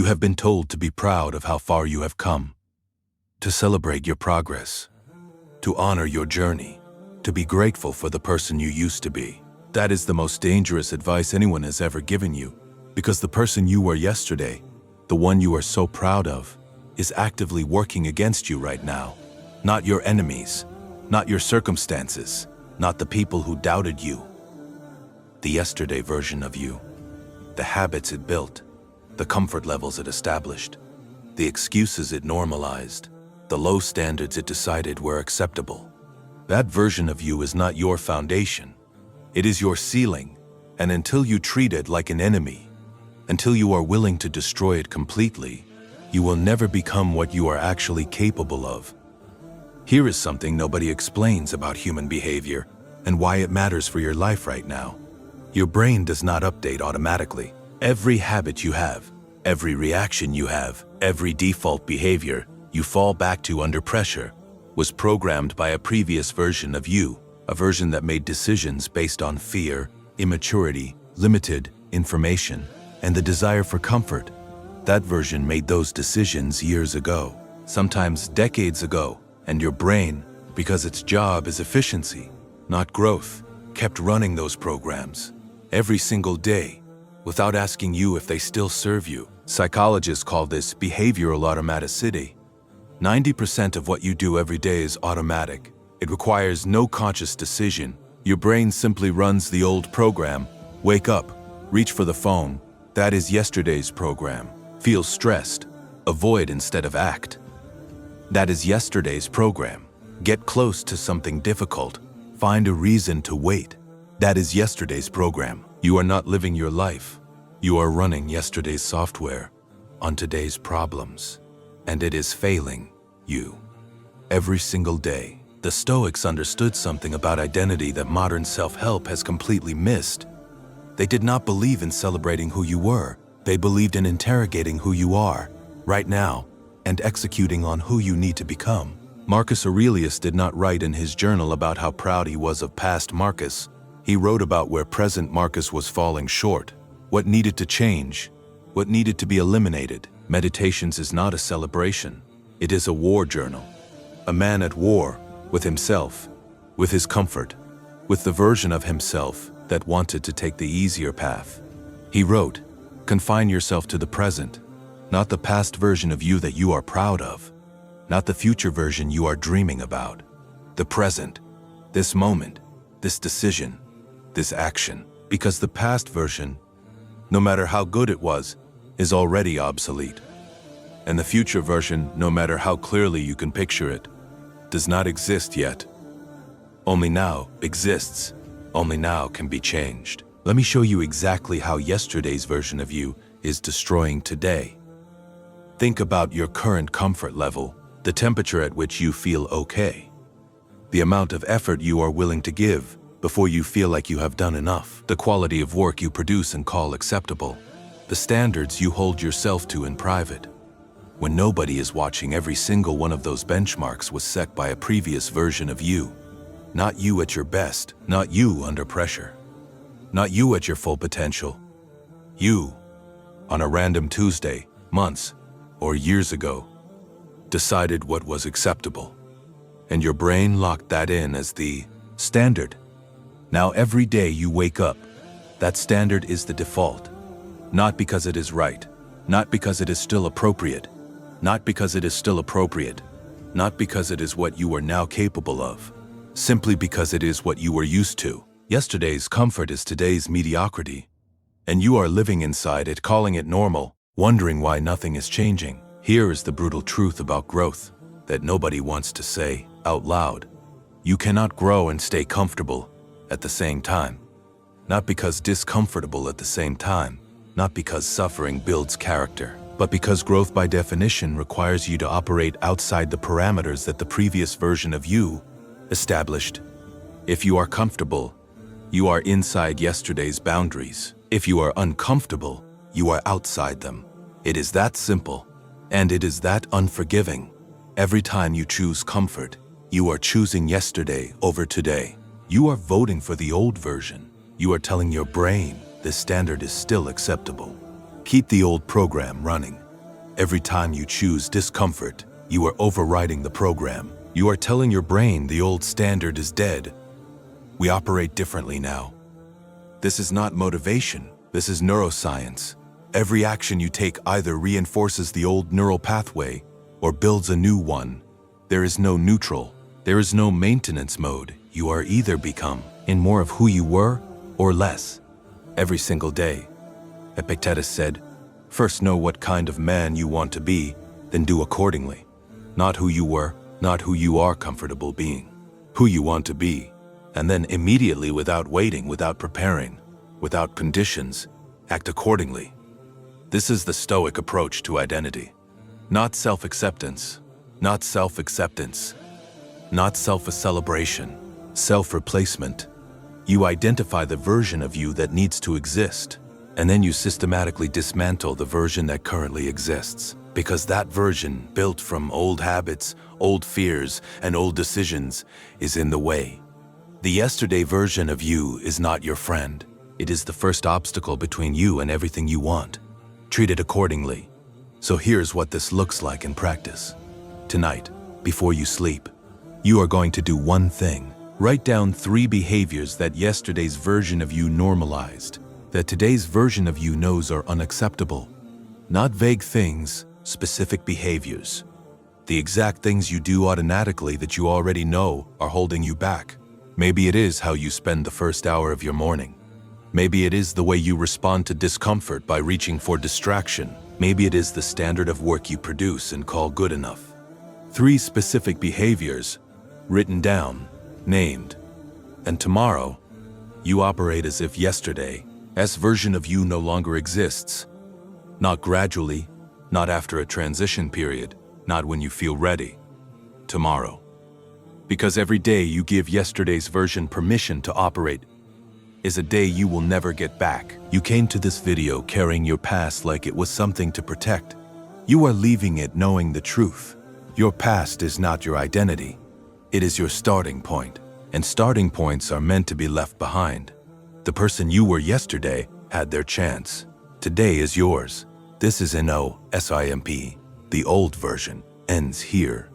You have been told to be proud of how far you have come, to celebrate your progress, to honor your journey, to be grateful for the person you used to be. That is the most dangerous advice anyone has ever given you, because the person you were yesterday, the one you are so proud of, is actively working against you right now. Not your enemies, not your circumstances, not the people who doubted you. The yesterday version of you, the habits it built, the comfort levels it established, the excuses it normalized, the low standards it decided were acceptable. That version of you is not your foundation. It is your ceiling, and until you treat it like an enemy, until you are willing to destroy it completely, you will never become what you are actually capable of. Here is something nobody explains about human behavior and why it matters for your life right now. Your brain does not update automatically. Every habit you have, every reaction you have, every default behavior you fall back to under pressure was programmed by a previous version of you, a version that made decisions based on fear, immaturity, limited information, and the desire for comfort. That version made those decisions years ago, sometimes decades ago, and your brain, because its job is efficiency, not growth, kept running those programs every single day without asking you if they still serve you. Psychologists call this behavioral automaticity. 90% of what you do every day is automatic. It requires no conscious decision. Your brain simply runs the old program. Wake up, reach for the phone. That is yesterday's program. Feel stressed. Avoid instead of act. That is yesterday's program. Get close to something difficult. Find a reason to wait. That is yesterday's program. You are not living your life. You are running yesterday's software on today's problems, and it is failing you every single day. The Stoics understood something about identity that modern self-help has completely missed. They did not believe in celebrating who you were. They believed in interrogating who you are right now and executing on who you need to become. Marcus Aurelius did not write in his journal about how proud he was of past Marcus. He wrote about where present Marcus was falling short, what needed to change, what needed to be eliminated. Meditations is not a celebration. It is a war journal. A man at war with himself, with his comfort, with the version of himself that wanted to take the easier path. He wrote, "Confine yourself to the present, not the past version of you that you are proud of, not the future version you are dreaming about. The present, this moment, this decision, this action, because the past version, no matter how good it was, is already obsolete. And the future version, no matter how clearly you can picture it, does not exist yet. Only now exists. Only now can be changed." Let me show you exactly how yesterday's version of you is destroying today. Think about your current comfort level, the temperature at which you feel okay, the amount of effort you are willing to give before you feel like you have done enough, the quality of work you produce and call acceptable, the standards you hold yourself to in private. When nobody is watching, every single one of those benchmarks was set by a previous version of you. Not you at your best, not you under pressure, not you at your full potential. You, on a random Tuesday, months or years ago, decided what was acceptable, and your brain locked that in as the standard. Now every day you wake up, that standard is the default, not because it is right, not because it is still appropriate, not because it is still appropriate, not because it is what you are now capable of, simply because it is what you were used to. Yesterday's comfort is today's mediocrity, and you are living inside it, calling it normal, wondering why nothing is changing. Here is the brutal truth about growth that nobody wants to say out loud. You cannot grow and stay comfortable at the same time. Not because discomfortable at the same time, not because suffering builds character, but because growth by definition requires you to operate outside the parameters that the previous version of you established. If you are comfortable, you are inside yesterday's boundaries. If you are uncomfortable, you are outside them. It is that simple, and it is that unforgiving. Every time you choose comfort, you are choosing yesterday over today. You are voting for the old version. You are telling your brain this standard is still acceptable. Keep the old program running. Every time you choose discomfort, you are overriding the program. You are telling your brain the old standard is dead. We operate differently now. This is not motivation, this is neuroscience. Every action you take either reinforces the old neural pathway or builds a new one. There is no neutral. There is no maintenance mode. You are either become in more of who you were or less. Every single day. Epictetus said, "First know what kind of man you want to be, then do accordingly." Not who you were, not who you are comfortable being. Who you want to be. And then immediately, without waiting, without preparing, without conditions, act accordingly. This is the Stoic approach to identity. Not self-acceptance, not self-acceptance, not self-celebration, self-replacement. You identify the version of you that needs to exist, and then you systematically dismantle the version that currently exists, because that version, built from old habits, old fears, and old decisions, is in the way. The yesterday version of you is not your friend. It is the first obstacle between you and everything you want. Treat it accordingly. So here's what this looks like in practice. Tonight, before you sleep, you are going to do one thing. Write down 3 behaviors that yesterday's version of you normalized, that today's version of you knows are unacceptable. Not vague things, specific behaviors. The exact things you do automatically that you already know are holding you back. Maybe it is how you spend the first hour of your morning. Maybe it is the way you respond to discomfort by reaching for distraction. Maybe it is the standard of work you produce and call good enough. 3 specific behaviors, written down, named. And tomorrow, you operate as if yesterday's version of you no longer exists. Not gradually, not after a transition period, not when you feel ready. Tomorrow. Because every day you give yesterday's version permission to operate is a day you will never get back. You came to this video carrying your past like it was something to protect. You are leaving it knowing the truth. Your past is not your identity. It is your starting point, and starting points are meant to be left behind. The person you were yesterday had their chance. Today is yours. This is NOSIMP. The old version ends here.